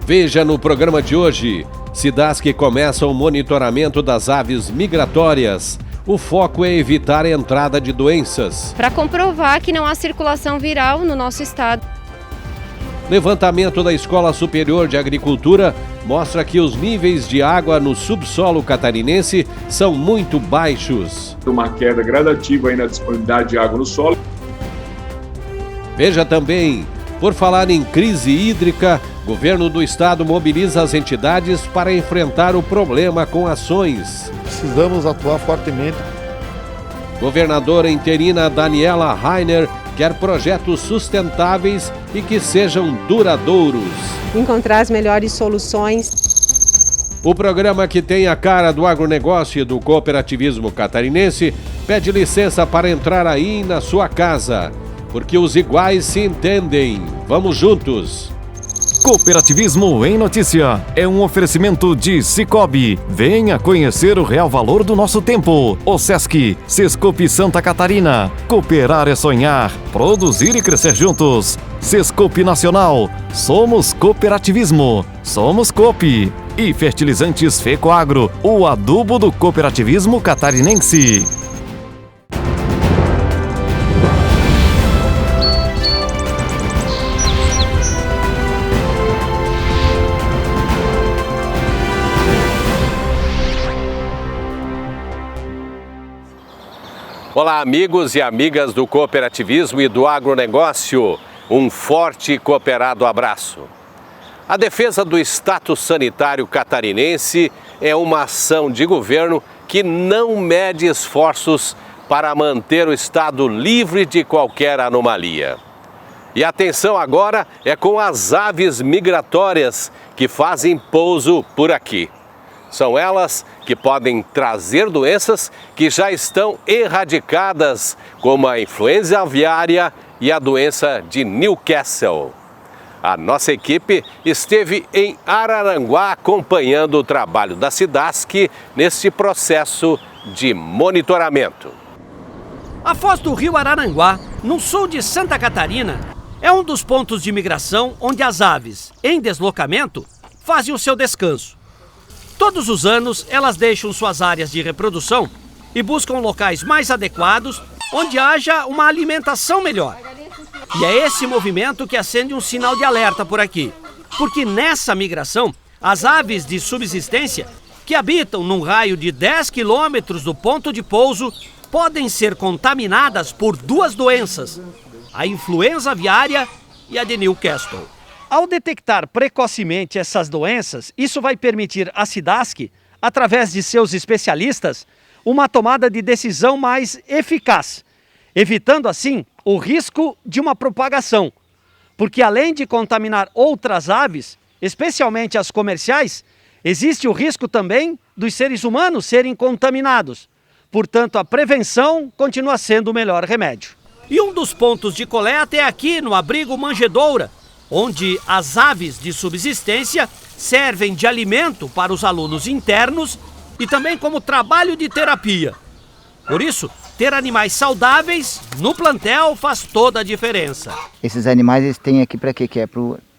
Veja no programa de hoje, Cidasc começa o monitoramento das aves migratórias. O foco é evitar a entrada de doenças. Para comprovar que não há circulação viral no nosso estado. Levantamento da Escola Superior de Agricultura mostra que os níveis de água no subsolo catarinense são muito baixos. Uma queda gradativa aí na disponibilidade de água no solo. Veja também, por falar em crise hídrica, o governo do estado mobiliza as entidades para enfrentar o problema com ações. Precisamos atuar fortemente. Governadora interina Daniela Rainer quer projetos sustentáveis e que sejam duradouros. Encontrar as melhores soluções. O programa que tem a cara do agronegócio e do cooperativismo catarinense pede licença para entrar aí na sua casa, porque os iguais se entendem. Vamos juntos! Cooperativismo em Notícia é um oferecimento de Cicobi. Venha conhecer o real valor do nosso tempo. O Sesc, Sescope Santa Catarina. Cooperar é sonhar, produzir e crescer juntos. Sescope Nacional. Somos cooperativismo. Somos Coop. E Fertilizantes Fecoagro, o adubo do cooperativismo catarinense. Olá, amigos e amigas do cooperativismo e do agronegócio. Um forte e cooperado abraço. A defesa do status sanitário catarinense é uma ação de governo que não mede esforços para manter o estado livre de qualquer anomalia. E a atenção agora é com as aves migratórias que fazem pouso por aqui. São elas que podem trazer doenças que já estão erradicadas, como a influenza aviária e a doença de Newcastle. A nossa equipe esteve em Araranguá acompanhando o trabalho da Cidasc neste processo de monitoramento. A foz do rio Araranguá, no sul de Santa Catarina, é um dos pontos de migração onde as aves, em deslocamento, fazem o seu descanso. Todos os anos, elas deixam suas áreas de reprodução e buscam locais mais adequados, onde haja uma alimentação melhor. E é esse movimento que acende um sinal de alerta por aqui. Porque nessa migração, as aves de subsistência, que habitam num raio de 10 quilômetros do ponto de pouso, podem ser contaminadas por duas doenças, a influenza aviária e a de Newcastle. Ao detectar precocemente essas doenças, isso vai permitir à Cidasc, através de seus especialistas, uma tomada de decisão mais eficaz, evitando assim o risco de uma propagação. Porque além de contaminar outras aves, especialmente as comerciais, existe o risco também dos seres humanos serem contaminados. Portanto, a prevenção continua sendo o melhor remédio. E um dos pontos de coleta é aqui no abrigo Manjedoura, onde as aves de subsistência servem de alimento para os alunos internos e também como trabalho de terapia. Por isso, ter animais saudáveis no plantel faz toda a diferença. Esses animais eles têm aqui para quê? Que é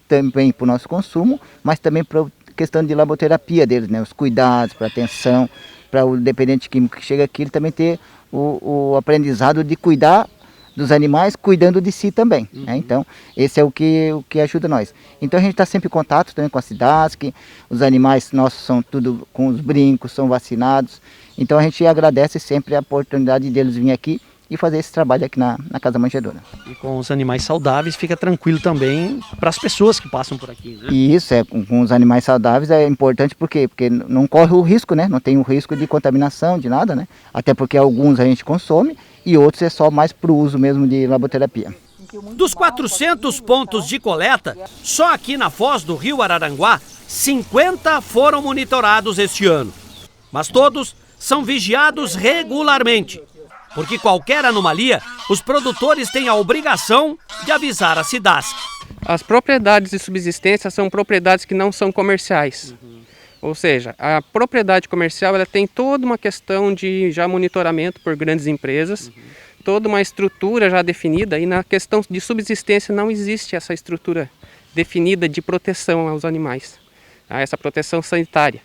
também para o nosso consumo, mas também para a questão de laboterapia deles, né? Os cuidados, para a atenção, para o dependente químico que chega aqui, ele também ter o aprendizado de cuidar dos animais, cuidando de si também. Né? Então, esse é o que ajuda nós. Então, a gente está sempre em contato também com a Cidasc, os animais nossos são tudo com os brincos, são vacinados. Então, a gente agradece sempre a oportunidade deles virem aqui e fazer esse trabalho aqui na Casa Manjedoura. E com os animais saudáveis fica tranquilo também para as pessoas que passam por aqui, né? E isso, com os animais saudáveis é importante por quê? Porque não corre o risco, né? Não tem o risco de contaminação, de nada, né? Até porque alguns a gente consome e outros é só mais para o uso mesmo de laboterapia. Dos 400 pontos de coleta, só aqui na foz do rio Araranguá, 50 foram monitorados este ano. Mas todos são vigiados regularmente. Porque qualquer anomalia, os produtores têm a obrigação de avisar a Cidasc. As propriedades de subsistência são propriedades que não são comerciais. Ou seja, a propriedade comercial ela tem toda uma questão de já monitoramento por grandes empresas, toda uma estrutura já definida, e na questão de subsistência não existe essa estrutura definida de proteção aos animais, tá? Essa proteção sanitária.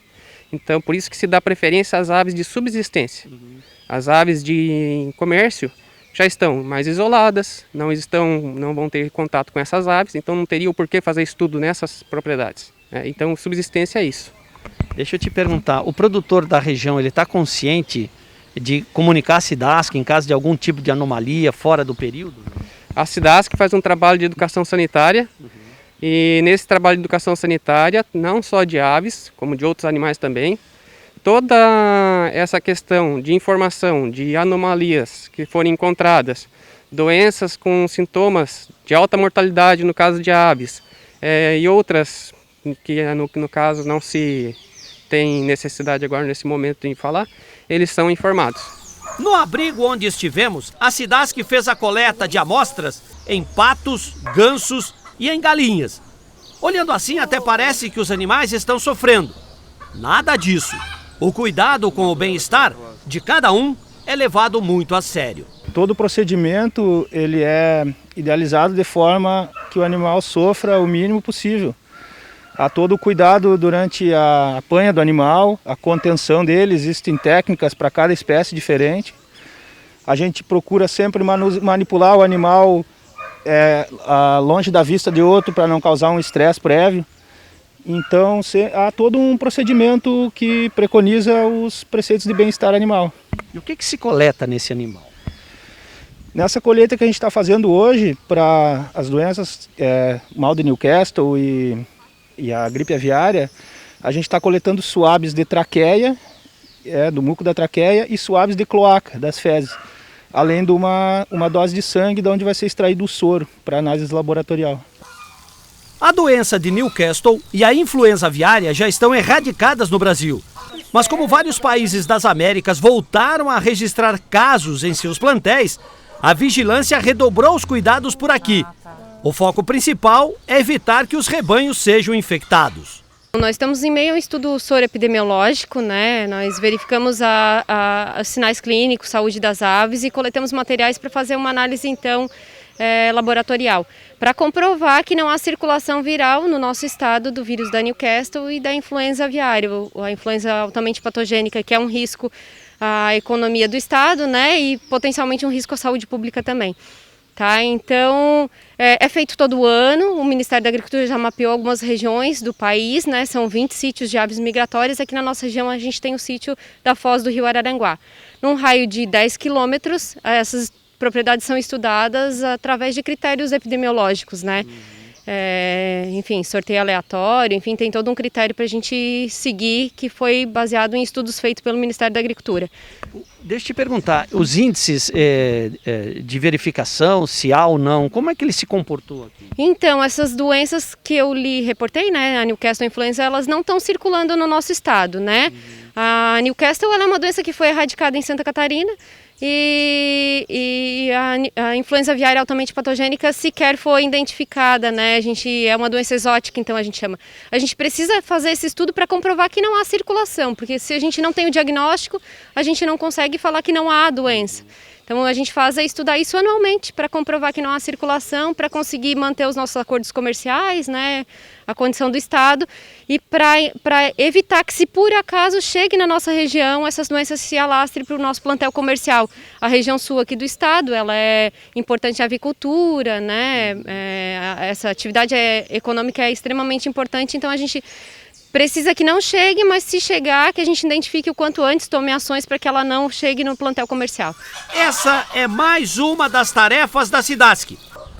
Então, por isso que se dá preferência às aves de subsistência. As aves de comércio já estão mais isoladas, não vão ter contato com essas aves, então não teria o porquê fazer estudo nessas propriedades. Então, subsistência é isso. Deixa eu te perguntar, o produtor da região, ele está consciente de comunicar a SIDASC em caso de algum tipo de anomalia fora do período? A SIDASC faz um trabalho de educação sanitária, e nesse trabalho de educação sanitária, não só de aves, como de outros animais também, toda essa questão de informação de anomalias que forem encontradas, doenças com sintomas de alta mortalidade no caso de aves, e outras que no caso não se tem necessidade agora nesse momento de falar, eles são informados. No abrigo onde estivemos, a SIDASC fez a coleta de amostras em patos, gansos e em galinhas. Olhando assim, até parece que os animais estão sofrendo. Nada disso. O cuidado com o bem-estar de cada um é levado muito a sério. Todo o procedimento ele é idealizado de forma que o animal sofra o mínimo possível. Há todo o cuidado durante a apanha do animal, a contenção dele, existem técnicas para cada espécie diferente. A gente procura sempre manipular o animal longe da vista de outro para não causar um estresse prévio. Então há todo um procedimento que preconiza os preceitos de bem-estar animal. E o que se coleta nesse animal? Nessa colheita que a gente está fazendo hoje para as doenças mal de Newcastle e a gripe aviária, a gente está coletando suaves de traqueia, do muco da traqueia, e suaves de cloaca, das fezes, além de uma dose de sangue de onde vai ser extraído o soro para análise laboratorial. A doença de Newcastle e a influenza aviária já estão erradicadas no Brasil. Mas como vários países das Américas voltaram a registrar casos em seus plantéis, a vigilância redobrou os cuidados por aqui. O foco principal é evitar que os rebanhos sejam infectados. Nós estamos em meio a um estudo soroepidemiológico, né? Nós verificamos os sinais clínicos, saúde das aves e coletamos materiais para fazer uma análise, então, laboratorial, para comprovar que não há circulação viral no nosso estado do vírus da Newcastle e da influenza aviária, a influenza altamente patogênica, que é um risco à economia do estado, né? E potencialmente um risco à saúde pública também. Tá? Então, é feito todo ano, o Ministério da Agricultura já mapeou algumas regiões do país, né? São 20 sítios de aves migratórias. Aqui na nossa região a gente tem o sítio da Foz do Rio Araranguá. Num raio de 10 quilômetros, essas propriedades são estudadas através de critérios epidemiológicos, né? Enfim, sorteio aleatório, enfim, tem todo um critério para a gente seguir que foi baseado em estudos feitos pelo Ministério da Agricultura. Deixa eu te perguntar, os índices de verificação, se há ou não, como é que ele se comportou aqui? Então, essas doenças que eu reportei, né, a Newcastle influenza, elas não estão circulando no nosso estado, né? A Newcastle ela é uma doença que foi erradicada em Santa Catarina, e a influenza aviária altamente patogênica sequer foi identificada, né? É uma doença exótica, então a gente chama. A gente precisa fazer esse estudo para comprovar que não há circulação, porque se a gente não tem o diagnóstico, a gente não consegue falar que não há a doença. Então a gente faz estudar isso anualmente para comprovar que não há circulação, para conseguir manter os nossos acordos comerciais, né, a condição do estado e para evitar que se por acaso chegue na nossa região essas doenças se alastrem para o nosso plantel comercial. A região sul aqui do estado, ela é importante em avicultura, né, essa atividade econômica é extremamente importante, então a gente precisa que não chegue, mas se chegar, que a gente identifique o quanto antes, tome ações para que ela não chegue no plantel comercial. Essa é mais uma das tarefas da SIDASC.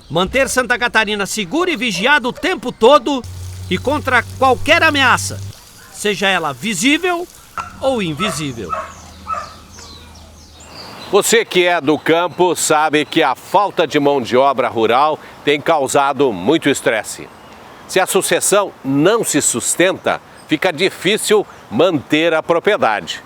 Manter Santa Catarina segura e vigiada o tempo todo e contra qualquer ameaça, seja ela visível ou invisível. Você que é do campo sabe que a falta de mão de obra rural tem causado muito estresse. Se a sucessão não se sustenta, fica difícil manter a propriedade.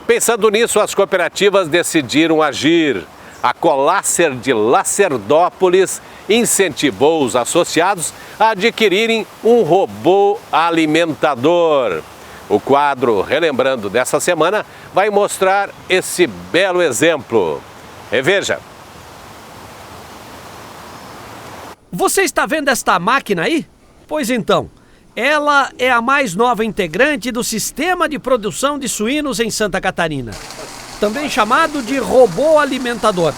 Pensando nisso, as cooperativas decidiram agir. A Colácer de Lacerdópolis incentivou os associados a adquirirem um robô alimentador. O quadro Relembrando dessa semana vai mostrar esse belo exemplo. Reveja. Você está vendo esta máquina aí? Pois então, ela é a mais nova integrante do sistema de produção de suínos em Santa Catarina, também chamado de robô alimentador.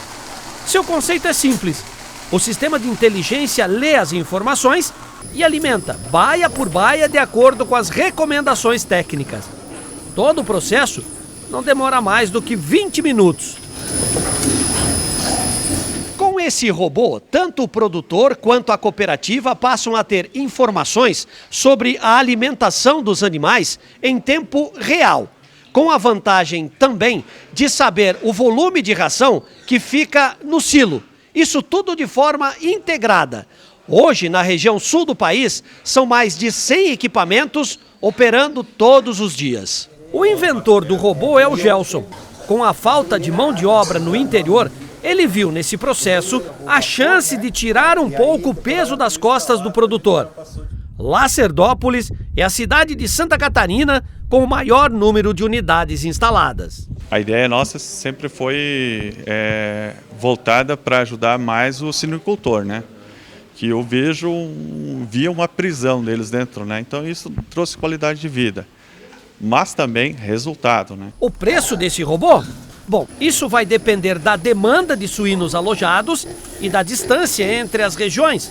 Seu conceito é simples. O sistema de inteligência lê as informações e alimenta baia por baia de acordo com as recomendações técnicas. Todo o processo não demora mais do que 20 minutos. Com esse robô, tanto o produtor quanto a cooperativa passam a ter informações sobre a alimentação dos animais em tempo real, com a vantagem também de saber o volume de ração que fica no silo. Isso tudo de forma integrada. Hoje, na região sul do país, são mais de 100 equipamentos operando todos os dias. O inventor do robô é o Gelson. Com a falta de mão de obra no interior, ele viu nesse processo a chance de tirar um pouco o peso das costas do produtor. Lacerdópolis é a cidade de Santa Catarina com o maior número de unidades instaladas. A ideia nossa sempre foi voltada para ajudar mais o suinocultor, né? Que eu via uma prisão deles dentro, né? Então isso trouxe qualidade de vida, mas também resultado, né? O preço desse robô? Bom, isso vai depender da demanda de suínos alojados e da distância entre as regiões.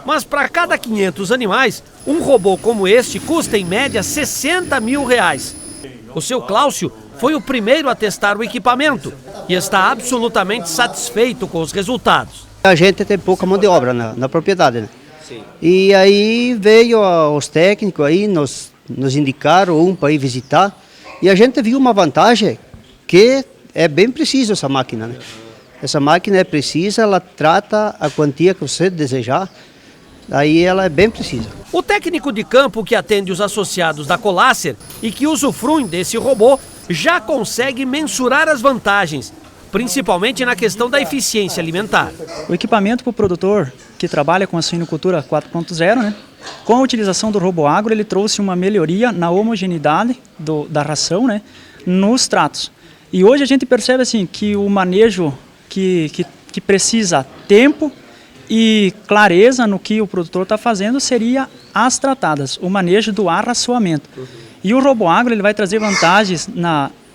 Mas para cada 500 animais, um robô como este custa em média R$60 mil. O seu Cláudio foi o primeiro a testar o equipamento e está absolutamente satisfeito com os resultados. A gente tem pouca mão de obra na propriedade, né? Sim. E aí veio os técnicos aí, nos indicaram um para ir visitar e a gente viu uma vantagem que é bem precisa essa máquina, né? Essa máquina é precisa, ela trata a quantia que você desejar. Aí ela é bem precisa. O técnico de campo que atende os associados da Colacer e que usufruem desse robô já consegue mensurar as vantagens, principalmente na questão da eficiência alimentar. O equipamento para o produtor que trabalha com a suinocultura 4.0, né? Com a utilização do RoboAgro, ele trouxe uma melhoria na homogeneidade da ração, né? Nos tratos. E hoje a gente percebe assim, que o manejo que precisa tempo e clareza no que o produtor está fazendo seria as tratadas, o manejo do arraçoamento. E o RoboAgro ele vai trazer vantagens,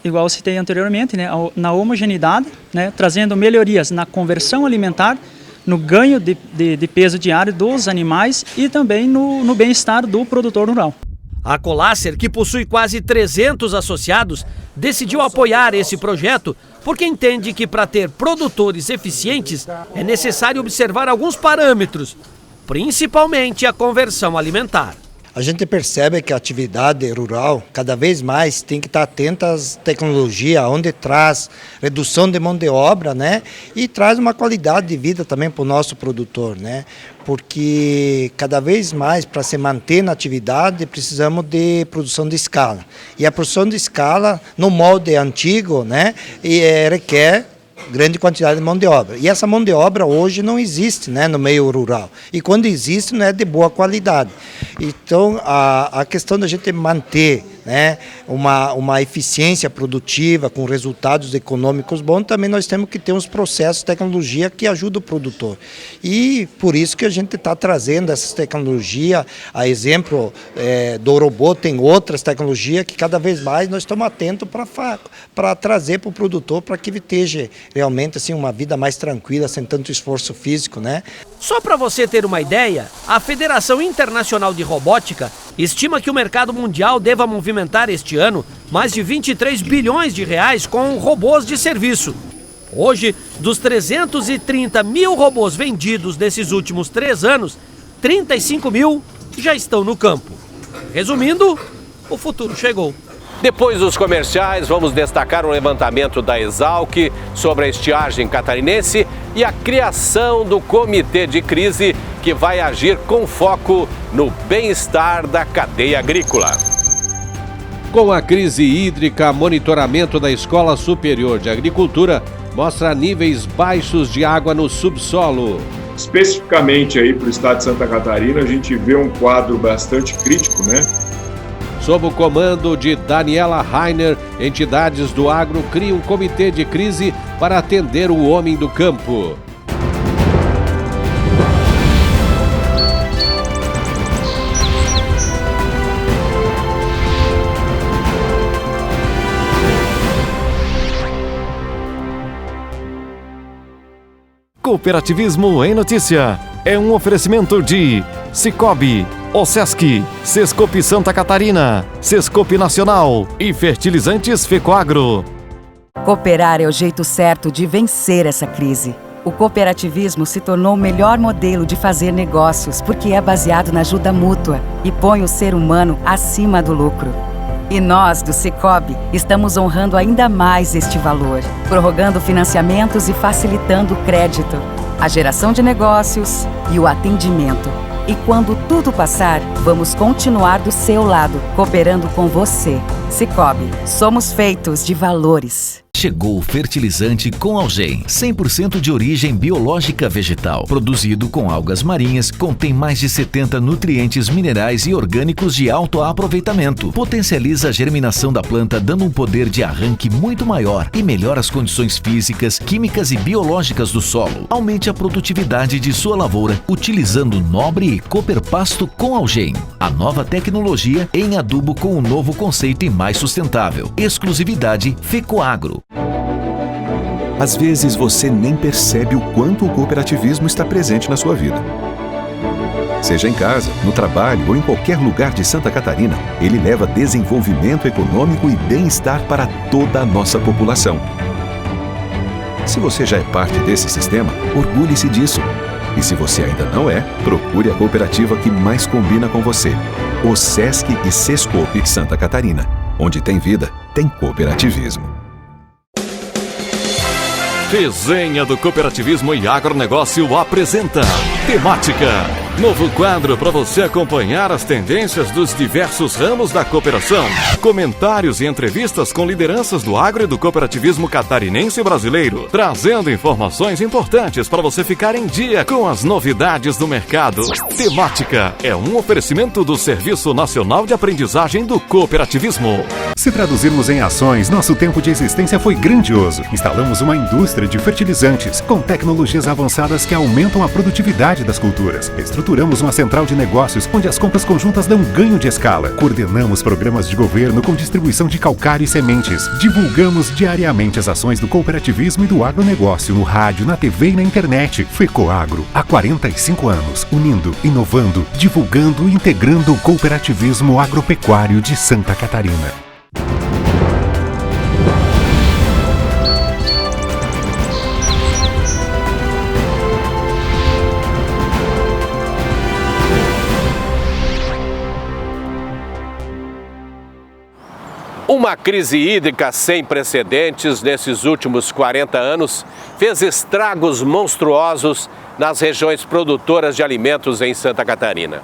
igual eu citei anteriormente, né, na homogeneidade, né, trazendo melhorias na conversão alimentar, no ganho de peso diário dos animais e também no bem-estar do produtor rural. A Colacer, que possui quase 300 associados, decidiu apoiar esse projeto porque entende que para ter produtores eficientes é necessário observar alguns parâmetros, principalmente a conversão alimentar. A gente percebe que a atividade rural cada vez mais tem que estar atenta às tecnologias, onde traz redução de mão de obra, né? E traz uma qualidade de vida também para o nosso produtor, né? Porque cada vez mais, para se manter na atividade, precisamos de produção de escala. E a produção de escala, no molde antigo, né, requer grande quantidade de mão de obra. E essa mão de obra hoje não existe, né, no meio rural. E quando existe, não é de boa qualidade. Então, a questão da gente manter, né, uma eficiência produtiva com resultados econômicos bons, também nós temos que ter uns processos de tecnologia que ajudam o produtor. E por isso que a gente está trazendo essas tecnologias, a exemplo do robô, tem outras tecnologias que cada vez mais nós estamos atentos para trazer para o produtor, para que ele esteja realmente assim, uma vida mais tranquila, sem tanto esforço físico, né? Só para você ter uma ideia, a Federação Internacional de Robótica estima que o mercado mundial deva movimentar este ano mais de 23 bilhões de reais com robôs de serviço. Hoje, dos 330 mil robôs vendidos nesses últimos 3 anos, 35 mil já estão no campo. Resumindo, o futuro chegou. Depois dos comerciais, vamos destacar um levantamento da Exalc sobre a estiagem catarinense e a criação do comitê de crise que vai agir com foco no bem-estar da cadeia agrícola. Com a crise hídrica, monitoramento da Escola Superior de Agricultura mostra níveis baixos de água no subsolo. Especificamente aí para o estado de Santa Catarina, a gente vê um quadro bastante crítico, né? Sob o comando de Daniela Rainer, entidades do agro criam um comitê de crise para atender o homem do campo. Cooperativismo em Notícia é um oferecimento de Cicobi, OSESC, Sescope Santa Catarina, Sescope Nacional e Fertilizantes Fecoagro. Cooperar é o jeito certo de vencer essa crise. O cooperativismo se tornou o melhor modelo de fazer negócios porque é baseado na ajuda mútua e põe o ser humano acima do lucro. E nós, do Cicobi, estamos honrando ainda mais este valor, prorrogando financiamentos e facilitando o crédito, a geração de negócios e o atendimento. E quando tudo passar, vamos continuar do seu lado, cooperando com você. Cicobi, somos feitos de valores. Chegou o fertilizante com Algem, 100% de origem biológica vegetal, produzido com algas marinhas, contém mais de 70 nutrientes minerais e orgânicos de alto aproveitamento, potencializa a germinação da planta dando um poder de arranque muito maior e melhora as condições físicas, químicas e biológicas do solo. Aumente a produtividade de sua lavoura utilizando Nobre e Cooper Pasto com Algem, a nova tecnologia em adubo com um novo conceito e mais sustentável. Exclusividade Fecoagro. Às vezes você nem percebe o quanto o cooperativismo está presente na sua vida. Seja em casa, no trabalho ou em qualquer lugar de Santa Catarina, ele leva desenvolvimento econômico e bem-estar para toda a nossa população. Se você já é parte desse sistema, orgulhe-se disso. E se você ainda não é, procure a cooperativa que mais combina com você. OSESC e Sescope Santa Catarina. Onde tem vida, tem cooperativismo. Resenha do Cooperativismo e Agronegócio apresenta Temática. Novo quadro para você acompanhar as tendências dos diversos ramos da cooperação. Comentários e entrevistas com lideranças do agro e do cooperativismo catarinense e brasileiro. Trazendo informações importantes para você ficar em dia com as novidades do mercado. Temática é um oferecimento do Serviço Nacional de Aprendizagem do Cooperativismo. Se traduzirmos em ações, nosso tempo de existência foi grandioso. Instalamos uma indústria de fertilizantes com tecnologias avançadas que aumentam a produtividade das culturas. Estruturamos uma central de negócios onde as compras conjuntas dão ganho de escala. Coordenamos programas de governo com distribuição de calcário e sementes. Divulgamos diariamente as ações do cooperativismo e do agronegócio no rádio, na TV e na internet. Fecoagro, há 45 anos, unindo, inovando, divulgando e integrando o cooperativismo agropecuário de Santa Catarina. Uma crise hídrica sem precedentes nesses últimos 40 anos fez estragos monstruosos nas regiões produtoras de alimentos em Santa Catarina.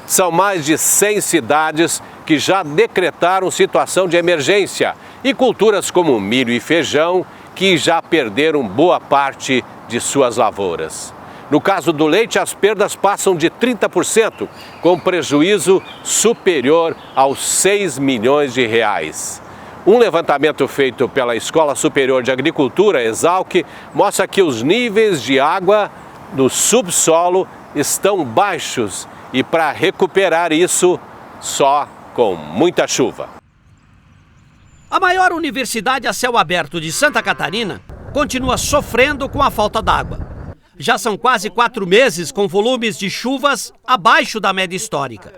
São mais de 100 cidades que já decretaram situação de emergência e culturas como milho e feijão que já perderam boa parte de suas lavouras. No caso do leite, as perdas passam de 30%, com prejuízo superior aos 6 milhões de reais. Um levantamento feito pela Escola Superior de Agricultura, Exalc, mostra que os níveis de água no subsolo estão baixos e para recuperar isso, só com muita chuva. A maior universidade a céu aberto de Santa Catarina continua sofrendo com a falta d'água. Já são quase 4 meses com volumes de chuvas abaixo da média histórica.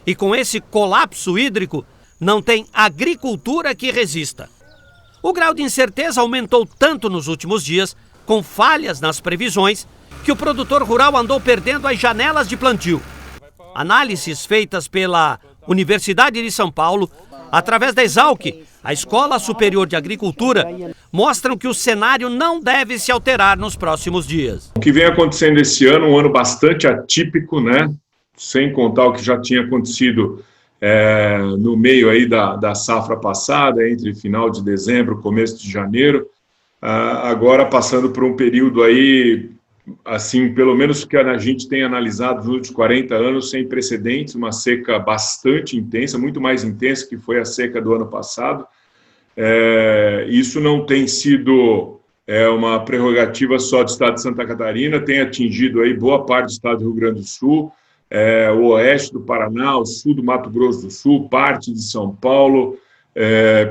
E com esse colapso hídrico, não tem agricultura que resista. O grau de incerteza aumentou tanto nos últimos dias, com falhas nas previsões, que o produtor rural andou perdendo as janelas de plantio. Análises feitas pela Universidade de São Paulo, através da Exalc, a Escola Superior de Agricultura, mostram que o cenário não deve se alterar nos próximos dias. O que vem acontecendo esse ano, um ano bastante atípico, né? Sem contar o que já tinha acontecido no meio aí da safra passada, entre final de dezembro, começo de janeiro, agora passando por um período aí, assim, pelo menos que a gente tem analisado nos últimos 40 anos, sem precedentes, uma seca bastante intensa, muito mais intensa que foi a seca do ano passado. Isso não tem sido uma prerrogativa só do estado de Santa Catarina, tem atingido aí boa parte do estado do Rio Grande do Sul, o oeste do Paraná, o sul do Mato Grosso do Sul, parte de São Paulo,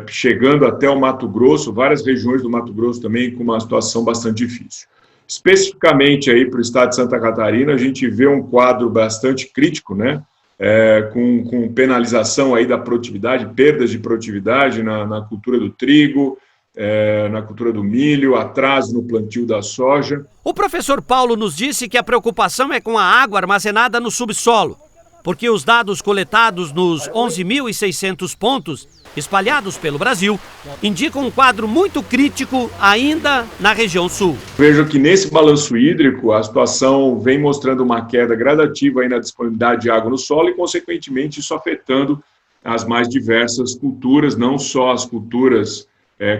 chegando até o Mato Grosso, várias regiões do Mato Grosso também com uma situação bastante difícil. Especificamente aí para o estado de Santa Catarina, a gente vê um quadro bastante crítico, né? Com penalização aí da produtividade, perdas de produtividade na cultura do trigo, na cultura do milho, atraso no plantio da soja. O professor Paulo nos disse que a preocupação é com a água armazenada no subsolo, porque os dados coletados nos 11.600 pontos espalhados pelo Brasil indicam um quadro muito crítico ainda na região sul. Vejo que nesse balanço hídrico a situação vem mostrando uma queda gradativa aí na disponibilidade de água no solo e, consequentemente, isso afetando as mais diversas culturas, não só as culturas,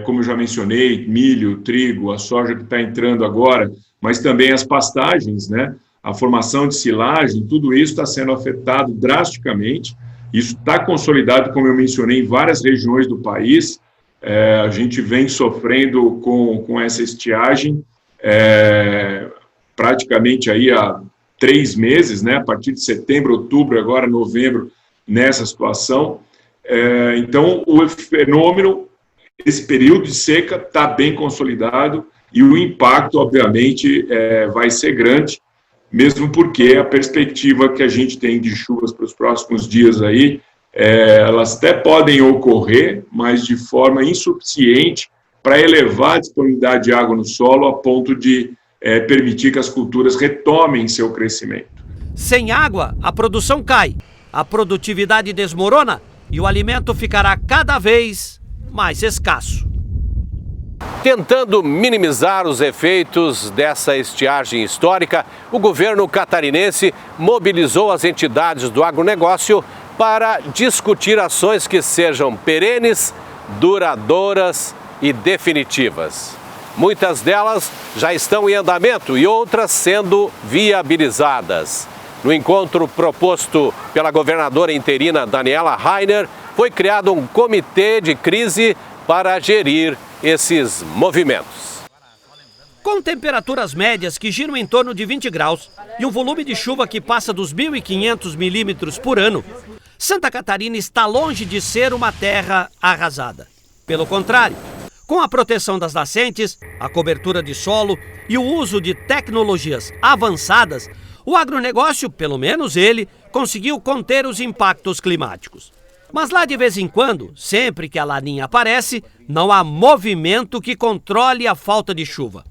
como eu já mencionei, milho, trigo, a soja que está entrando agora, mas também as pastagens, né? A formação de silagem, tudo isso está sendo afetado drasticamente. Isso está consolidado, como eu mencionei, em várias regiões do país. A gente vem sofrendo com essa estiagem praticamente aí há 3 meses, né? A partir de setembro, outubro, agora novembro, nessa situação. Então, o fenômeno, esse período de seca está bem consolidado e o impacto, obviamente, vai ser grande, mesmo porque a perspectiva que a gente tem de chuvas para os próximos dias aí, elas até podem ocorrer, mas de forma insuficiente para elevar a disponibilidade de água no solo a ponto de permitir que as culturas retomem seu crescimento. Sem água, a produção cai, a produtividade desmorona e o alimento ficará cada vez mais escasso. Tentando minimizar os efeitos dessa estiagem histórica, o governo catarinense mobilizou as entidades do agronegócio para discutir ações que sejam perenes, duradouras e definitivas. Muitas delas já estão em andamento e outras sendo viabilizadas. No encontro proposto pela governadora interina Daniela Rainer, foi criado um comitê de crise para gerir esses movimentos. Com temperaturas médias que giram em torno de 20 graus e um volume de chuva que passa dos 1.500 milímetros por ano, Santa Catarina está longe de ser uma terra arrasada. Pelo contrário, com a proteção das nascentes, a cobertura de solo e o uso de tecnologias avançadas, o agronegócio, pelo menos ele, conseguiu conter os impactos climáticos. Mas lá de vez em quando, sempre que a laninha aparece, não há movimento que controle a falta de chuva.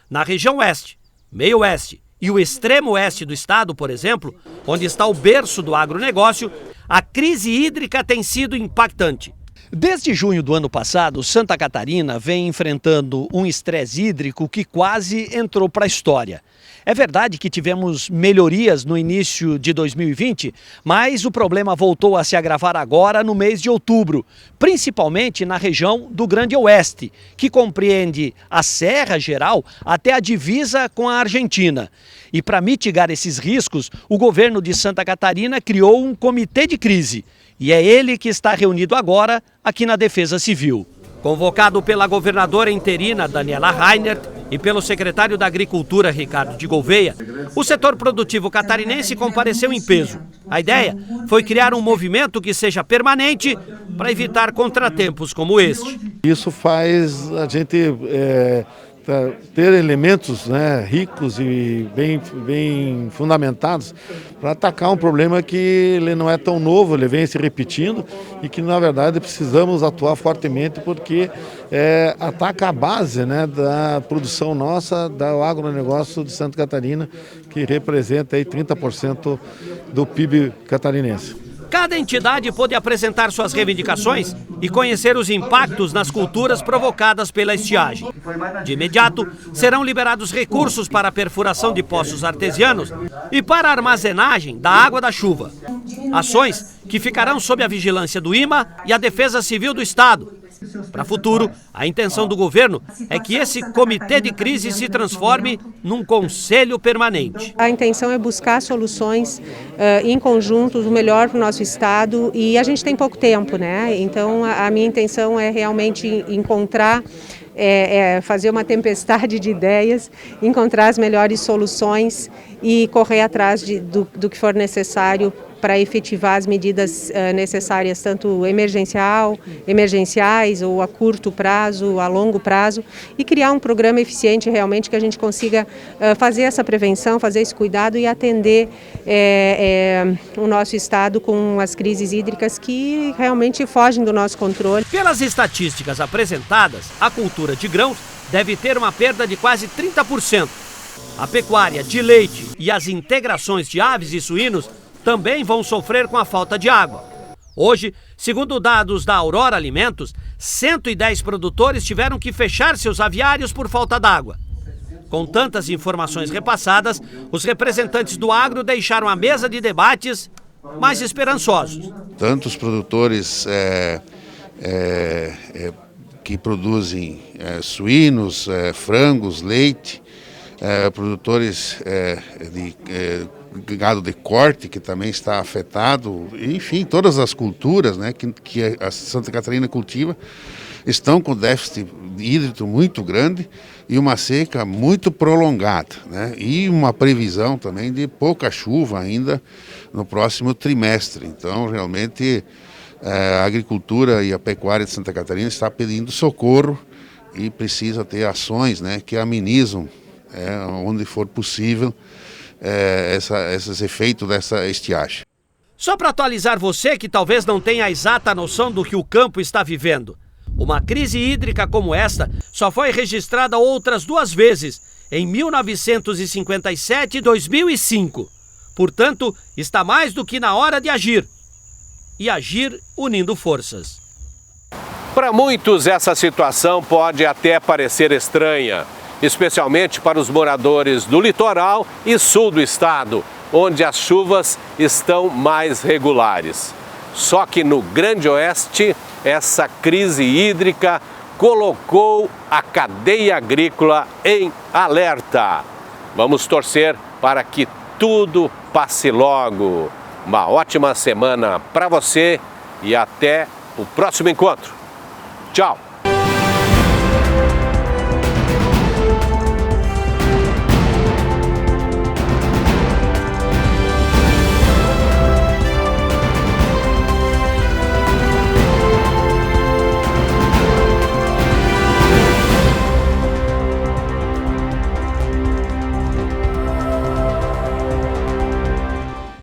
Na região oeste, meio oeste e o extremo oeste do estado, por exemplo, onde está o berço do agronegócio, a crise hídrica tem sido impactante. Desde junho do ano passado, Santa Catarina vem enfrentando um estresse hídrico que quase entrou para a história. É verdade que tivemos melhorias no início de 2020, mas o problema voltou a se agravar agora no mês de outubro, principalmente na região do Grande Oeste, que compreende a Serra Geral até a divisa com a Argentina. E para mitigar esses riscos, o governo de Santa Catarina criou um comitê de crise. E é ele que está reunido agora aqui na Defesa Civil. Convocado pela governadora interina Daniela Rainer e pelo secretário da Agricultura Ricardo de Gouveia, o setor produtivo catarinense compareceu em peso. A ideia foi criar um movimento que seja permanente para evitar contratempos como este. Isso faz a gente ter elementos, né, ricos e bem fundamentados para atacar um problema que ele não é tão novo, ele vem se repetindo e que na verdade precisamos atuar fortemente porque ataca a base, né, da produção nossa, do agronegócio de Santa Catarina, que representa aí 30% do PIB catarinense. Cada entidade pôde apresentar suas reivindicações e conhecer os impactos nas culturas provocadas pela estiagem. De imediato, serão liberados recursos para a perfuração de poços artesianos e para a armazenagem da água da chuva. Ações que ficarão sob a vigilância do IMA e a Defesa Civil do Estado. Para o futuro, a intenção do governo é que esse comitê de crise se transforme num conselho permanente. A intenção é buscar soluções em conjunto, o melhor para o nosso estado, e a gente tem pouco tempo, né? Então a minha intenção é realmente encontrar, fazer uma tempestade de ideias, encontrar as melhores soluções e correr atrás do que for necessário para efetivar as medidas necessárias, tanto emergenciais ou a curto prazo, a longo prazo, e criar um programa eficiente realmente que a gente consiga fazer essa prevenção, fazer esse cuidado e atender o nosso estado com as crises hídricas que realmente fogem do nosso controle. Pelas estatísticas apresentadas, a cultura de grãos deve ter uma perda de quase 30%. A pecuária de leite e as integrações de aves e suínos também vão sofrer com a falta de água. Hoje, segundo dados da Aurora Alimentos, 110 produtores tiveram que fechar seus aviários por falta d'água. Com tantas informações repassadas, os representantes do agro deixaram a mesa de debates mais esperançosos. Tantos produtores que produzem suínos, frangos, leite, produtores de gado de corte, que também está afetado, enfim, todas as culturas, né, que a Santa Catarina cultiva, estão com déficit hídrico muito grande e uma seca muito prolongada, né, e uma previsão também de pouca chuva ainda no próximo trimestre. Então, realmente, a agricultura e a pecuária de Santa Catarina está pedindo socorro e precisa ter ações, né, que amenizam, onde for possível, esses efeitos dessa estiagem. Só para atualizar você que talvez não tenha a exata noção do que o campo está vivendo, uma crise hídrica como esta só foi registrada outras 2 vezes, em 1957 e 2005. Portanto, está mais do que na hora de agir. E agir unindo forças. Para muitos, essa situação pode até parecer estranha, especialmente para os moradores do litoral e sul do estado, onde as chuvas estão mais regulares. Só que no Grande Oeste, essa crise hídrica colocou a cadeia agrícola em alerta. Vamos torcer para que tudo passe logo. Uma ótima semana para você e até o próximo encontro. Tchau!